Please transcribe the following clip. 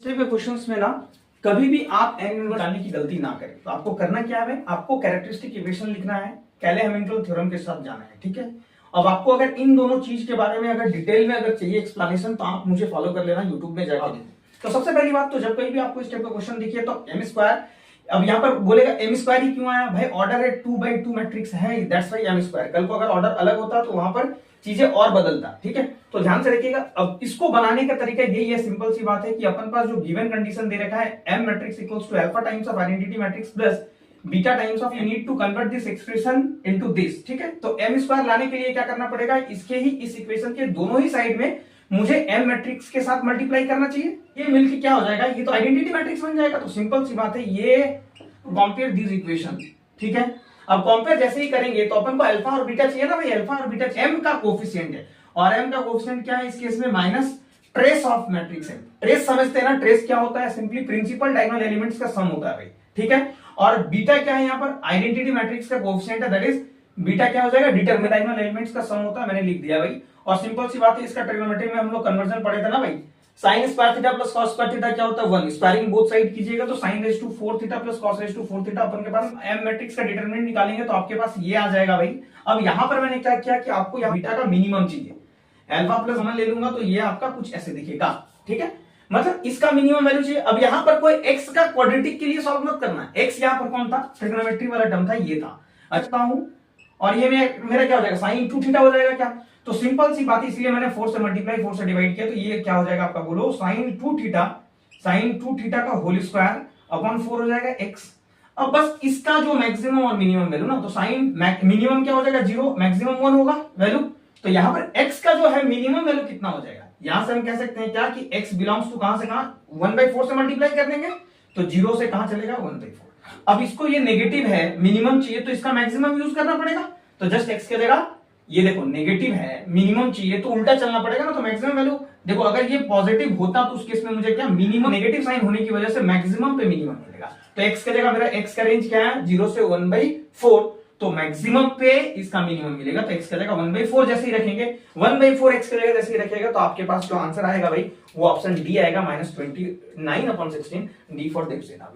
Questions में ना कभी भी आप एन निकालने की गलती ना करें। तो आपको करना क्या है, आपको कैरेक्टरिस्टिक इक्वेशन लिखना है, कैले हैमिल्टन थ्योरम के साथ जाना है। ठीक है, अब आपको अगर इन दोनों चीज के बारे में अगर डिटेल में अगर चाहिए एक्सप्लेनेशन तो आप मुझे फॉलो कर लेना यूट्यूब में जाकर। तो सबसे पहली बात, तो जब कहीं भी आपको इस टाइप का क्वेश्चन दिखे तो एम स्क्वायर, अब यहाँ पर बोलेगा एम स्क्वायर ही क्यों आया भाई, ऑर्डर है 2/2 मैट्रिक्स है, दैट्स व्हाई एम स्क्वायर। कल को अगर ऑर्डर अलग होता तो वहां पर चीजें और बदलता। ठीक है, तो ध्यान से रखिएगा। अब इसको बनाने का तरीका यही है, सिंपल सी बात है कि अपन पास जो गिवन कंडीशन दे रखा है M matrix equals to alpha times of identity matrix plus beta times of, you need to convert this expression into this. ठीक है, तो एम स्क्वायर लाने के लिए क्या करना पड़ेगा, इसके ही इस इक्वेशन के दोनों ही साइड में मुझे एम मैट्रिक्स के साथ मल्टीप्लाई करना चाहिए। ये मिलके क्या हो जाएगा, ये तो आइडेंटिटी मैट्रिक्स बन जाएगा। तो सिंपल सी बात है, ये कंपेयर दिस इक्वेशन। ठीक है, अब कंपेयर जैसे ही करेंगे तो अपन को अल्फा और बीटा चाहिए ना भाई, अल्फा और बीटा एम का कोफिशिएंट है, और एम का कोफिशिएंट क्या है इस केस में, माइनस ट्रेस ऑफ मैट्रिक्स है। ट्रेस समझते हैं ना, ट्रेस क्या होता है, सिंपली प्रिंसिपल डायगोनल एलिमेंट्स का सम होता है भाई। ठीक है, और बीटा क्या है यहाँ पर, आइडेंटिटी मैट्रिक्स का कोफिशिएंट है, दैट इज बीटा क्या हो जाएगा, डिटरमिनेंट डायगोनल एलिमेंट्स का सम होता है, मैंने लिख दिया भाई। और सिंपल सी बात है, इसका ट्रिग्नोमेट्री में हम लोग कन्वर्जन पढ़े थे ना भाई, sine square theta plus cos square theta क्या होता है 1, स्क्वायरिंग बोथ साइड कीजिएगा तो sine raise to 4 theta plus cos raise to 4 theta. अपन के पास एम मैट्रिक्स का डिटरमिनेंट निकालेंगे तो आपके पास ये आ जाएगा भाई। अब यहां पर मैंने क्या किया कि आपको यहाँ बीटा का मिनिमम चाहिए, अल्फा प्लस मैं ले लूंगा तो ये आपका कुछ ऐसे दिखेगा। ठीक है, मतलब इसका मिनिमम वैल्यू चाहिए। अब यहां पर कोई एक्स का क्वाड्रेटिक के लिए सॉल्व मत करना, एक्स यहां पर कौन था, ट्रिग्नोमेट्री वाला टर्म था, ये था। अच्छा हूं, और ये मेरा क्या हो जाएगा, साइन 2 थीटा हो जाएगा क्या। तो सिंपल सी बात है, इसलिए मैंने 4 से मल्टीप्लाई 4 से डिवाइड किया, तो ये क्या हो जाएगा आपका, बोलो साइन 2 थीटा का होल स्क्वायर अपॉन 4 हो जाएगा एक्स। अब बस इसका जो मैक्सिमम और मिनिमम वैल्यू ना, तो साइन मिनिमम क्या हो जाएगा 0, मैक्सिमम 1 होगा वैल्यू। तो यहां पर एक्स का जो है मिनिमम वैल्यू कितना हो जाएगा, यहां से हम कह सकते हैं क्या कि एक्स बिलोंग्स टू कहां से कहां, 1/4 से मल्टीप्लाई कर देंगे तो 0 से कहां चलेगा 1/4। अब इसको ये नेगेटिव है, मिनिमम चाहिए तो इसका मैक्सिमम यूज करना पड़ेगा। तो जस्ट एक्स के जगह ये देखो नेगेटिव है, मिनिमम चाहिए तो उल्टा चलना पड़ेगा ना, तो मैक्सिमम वैल्यू देखो, अगर ये पॉजिटिव होता तो उस केस में मुझे क्या, मिनिमम नेगेटिव साइन होने की वजह से मैक्सिमम पे मिनिमम मिलेगा। तो एक्स के जगह मेरा एक्स का रेंज क्या है 0 से 1/4, तो मैक्सिमम पे इसका मिनिमम मिलेगा। तो एक्स का जगह 1/4 जैसे ही रखेंगे, 1/4 एक्स के जगह जैसे ही रखेगा तो आपके पास जो आंसर आएगा भाई वो ऑप्शन डी आएगा, -29/16 डी फॉर देवसेना।